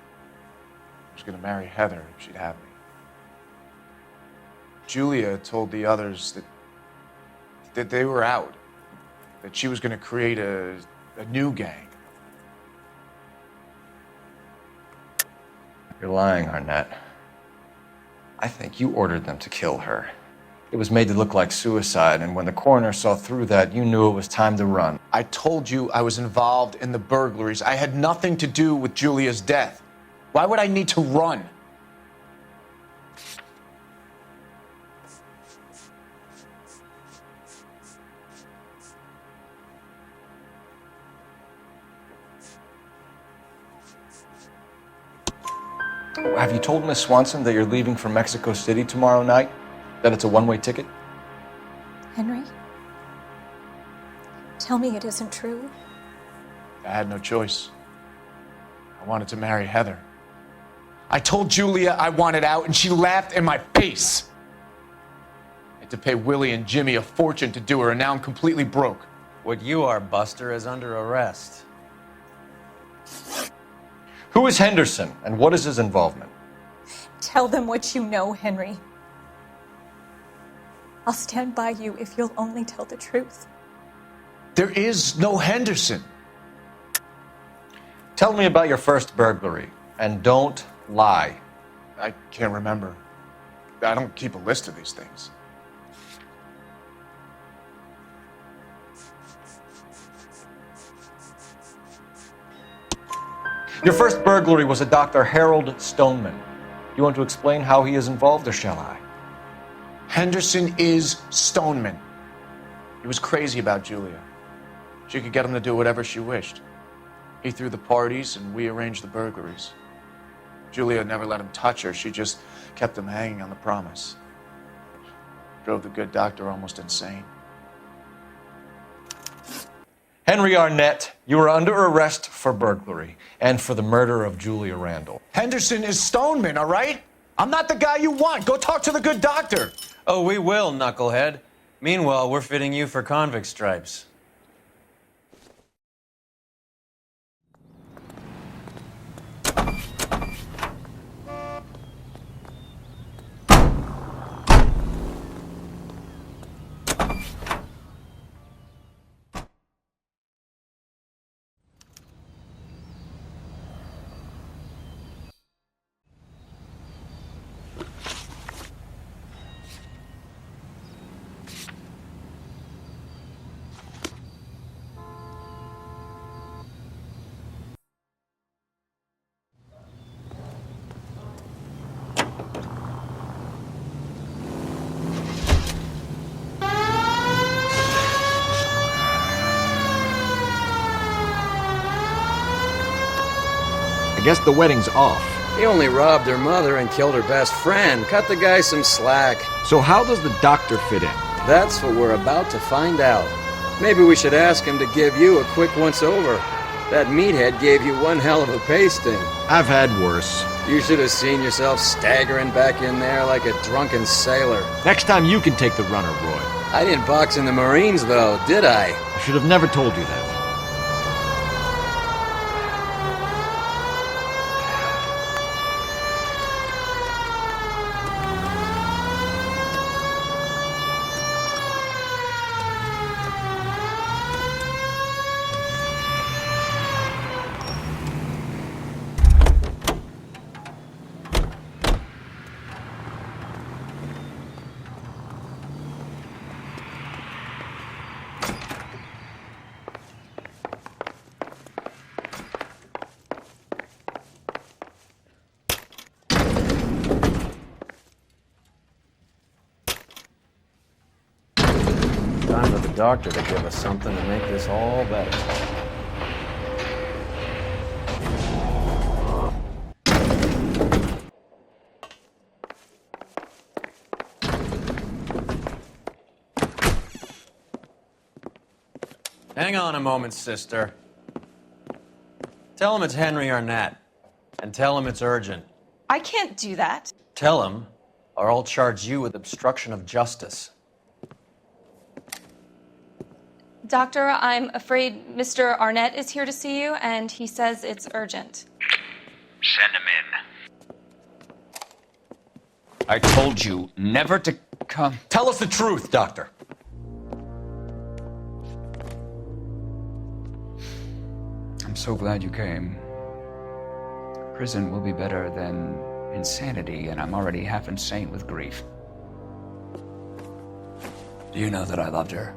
I was going to marry Heather if she'd have me. Julia told the others that they were out, that she was going to create a new gang. You're lying, Arnett. I think you ordered them to kill her. It was made to look like suicide, and when the coroner saw through that, you knew it was time to run. I told you I was involved in the burglaries. I had nothing to do with Julia's death. Why would I need to run? Have you told Miss Swanson that you're leaving for Mexico City tomorrow night? That it's a one-way ticket? Henry? Tell me it isn't true. I had no choice. I wanted to marry Heather. I told Julia I wanted out, and she laughed in my face. I had to pay Willie and Jimmy a fortune to do her, and now I'm completely broke. What you are, Buster, is under arrest. Who is Henderson, and what is his involvement? Tell them what you know, Henry. I'll stand by you if you'll only tell the truth. There is no Henderson. Tell me about your first burglary, and don't lie. I can't remember. I don't keep a list of these things. Your first burglary was a Dr. Harold Stoneman. You want to explain how he is involved, or shall I? Henderson is Stoneman. He was crazy about Julia. She could get him to do whatever she wished. He threw the parties, and we arranged the burglaries. Julia never let him touch her. She just kept him hanging on the promise. Drove the good doctor almost insane. Henry Arnett, you are under arrest for burglary and for the murder of Julia Randall. Henderson is Stoneman, all right? I'm not the guy you want. Go talk to the good doctor. Oh, we will, knucklehead. Meanwhile, we're fitting you for convict stripes. I guess the wedding's off. He only robbed her mother and killed her best friend. Cut the guy some slack. So how does the doctor fit in? That's what we're about to find out. Maybe we should ask him to give you a quick once-over. That meathead gave you one hell of a pasting. I've had worse. You should have seen yourself staggering back in there like a drunken sailor. Next time you can take the runner, Roy. I didn't box in the Marines, though, did I? I should have never told you that. Time for the doctor to give us something to make this all better. Hang on a moment, sister. Tell him it's Henry Arnett, and tell him it's urgent. I can't do that. Tell him, or I'll charge you with obstruction of justice. Doctor, I'm afraid Mr. Arnett is here to see you, and he says it's urgent. Send him in. I told you never to come. Tell us the truth, Doctor. I'm so glad you came. Prison will be better than insanity, and I'm already half insane with grief. Do you know that I loved her?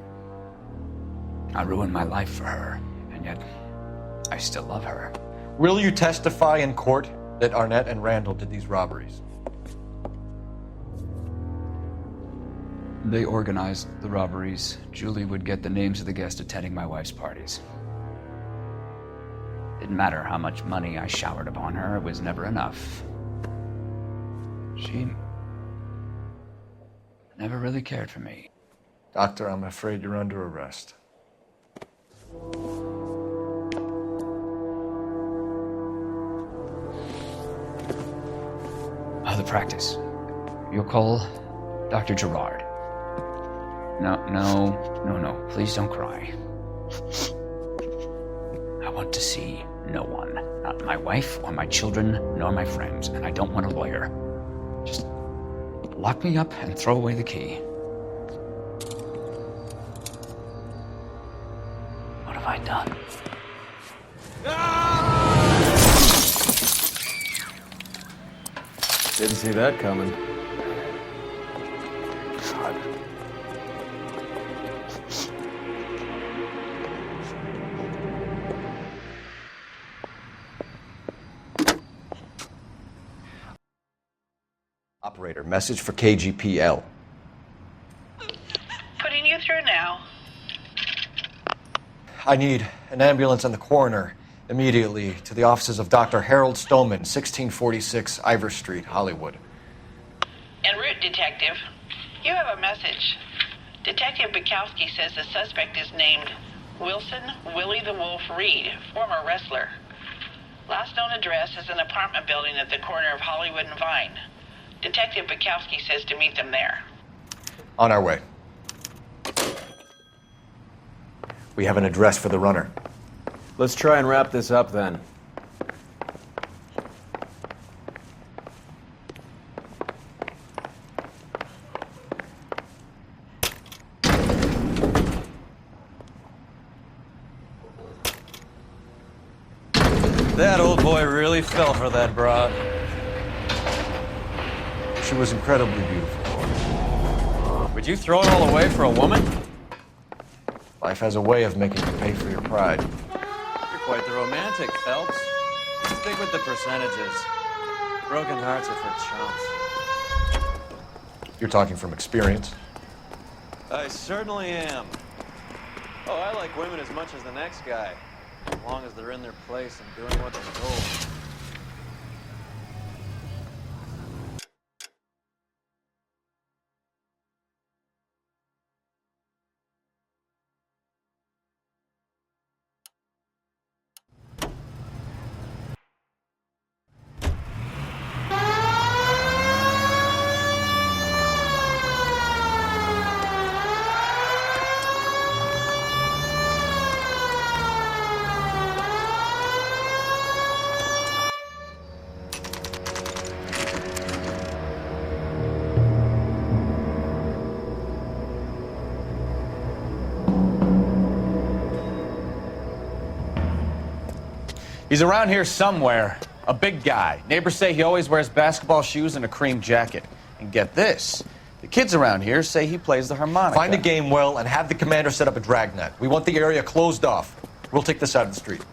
I ruined my life for her, and yet I still love her. Will you testify in court that Arnett and Randall did these robberies? They organized the robberies. Julie would get the names of the guests attending my wife's parties. Didn't matter how much money I showered upon her, it was never enough. She never really cared for me. Doctor, I'm afraid you're under arrest. practice. You'll call Dr. Gerard. No. Please don't cry. I want to see no one. Not my wife or my children, nor my friends. And I don't want a lawyer. Just lock me up and throw away the key. What have I done? Didn't see that coming. God. Operator, message for KGPL. Putting you through now. I need an ambulance and the coroner immediately to the offices of Dr. Harold Stoneman, 1646 Ivor Street, Hollywood. En route, Detective. You have a message. Detective Bukowski says the suspect is named Wilson Willie the Wolf Reed, former wrestler. Last known address is an apartment building at the corner of Hollywood and Vine. Detective Bukowski says to meet them there. On our way. We have an address for the runner. Let's try and wrap this up then. That old boy really fell for that broad. She was incredibly beautiful. Would you throw it all away for a woman? Life has a way of making you pay for your pride. You're quite the romantic, Phelps. Stick with the percentages. Broken hearts are for chumps. You're talking from experience. I certainly am. Oh, I like women as much as the next guy. As long as they're in their place and doing what they're told. He's around here somewhere. A big guy. Neighbors say he always wears basketball shoes and a cream jacket. And get this. The kids around here say he plays the harmonica. Find a game well and have the commander set up a dragnet. We want the area closed off. We'll take this side of the street.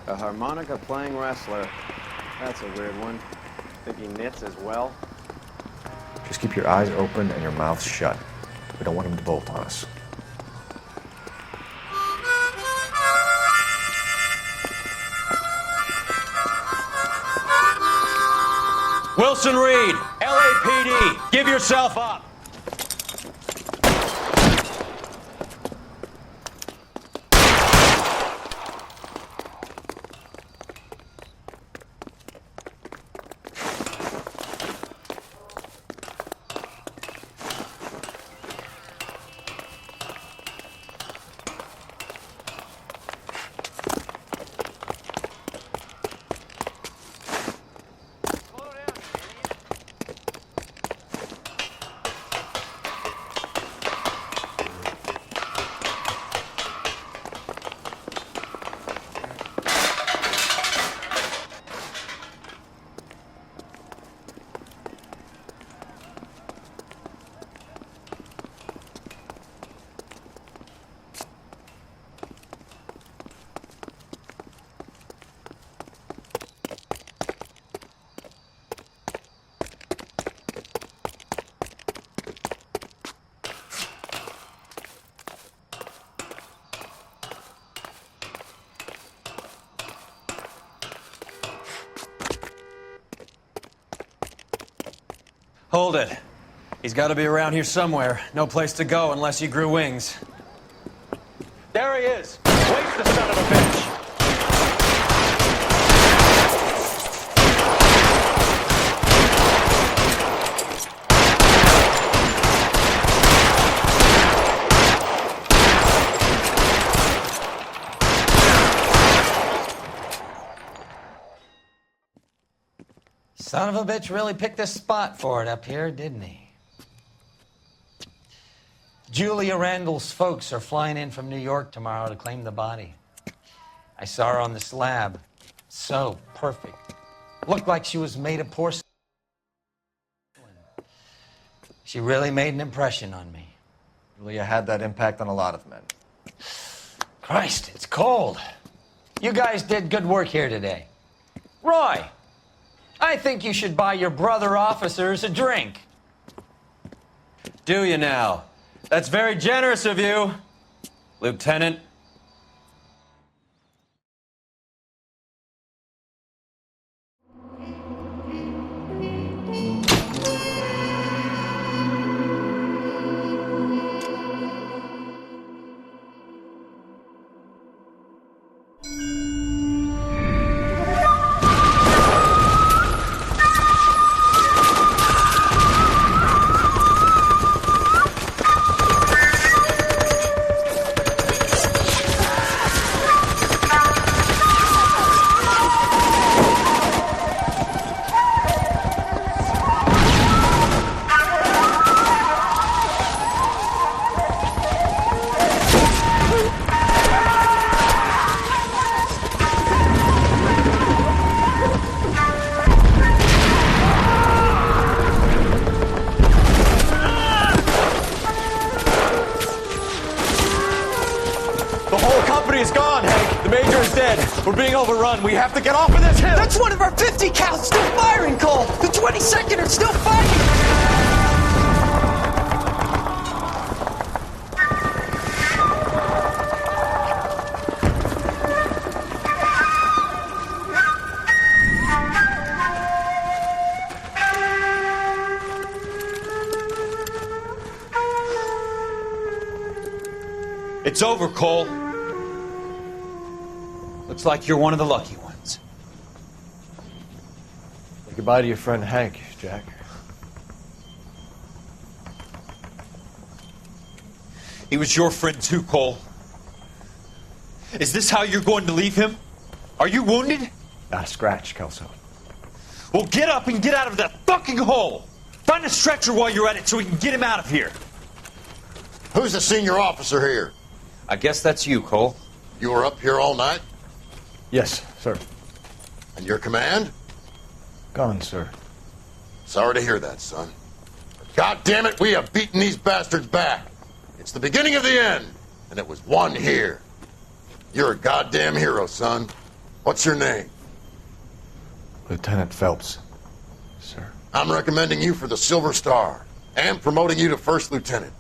A harmonica playing wrestler. That's a weird one. Think he knits as well? Just keep your eyes open and your mouth shut. We don't want him to bolt on us. Wilson Reed, LAPD, give yourself up. Hold it. He's got to be around here somewhere. No place to go unless he grew wings. There he is. Waste the son of a bitch. Son of a bitch really picked a spot for it up here, didn't he? Julia Randall's folks are flying in from New York tomorrow to claim the body. I saw her on the slab. So perfect. Looked like she was made of porcelain. She really made an impression on me. Julia had that impact on a lot of men. Christ, it's cold. You guys did good work here today. Roy, I think you should buy your brother officers a drink. Do you now? That's very generous of you, Lieutenant. We're being overrun. We have to get off of this hill. That's one of our 50 cows still firing, Cole. The 22nd are still fighting. It's over, Cole. Looks like you're one of the lucky ones. Say goodbye to your friend Hank, Jack. He was your friend too, Cole. Is this how you're going to leave him? Are you wounded? Not a scratch, Kelso. Well, get up and get out of that fucking hole! Find a stretcher while you're at it so we can get him out of here. Who's the senior officer here? I guess that's you, Cole. You were up here all night? Yes, sir. And your command? Gone, sir. Sorry to hear that, son. God damn it, we have beaten these bastards back. It's the beginning of the end, and it was one here. You're a goddamn hero, son. What's your name? Lieutenant Phelps, sir. I'm recommending you for the Silver Star and promoting you to First Lieutenant.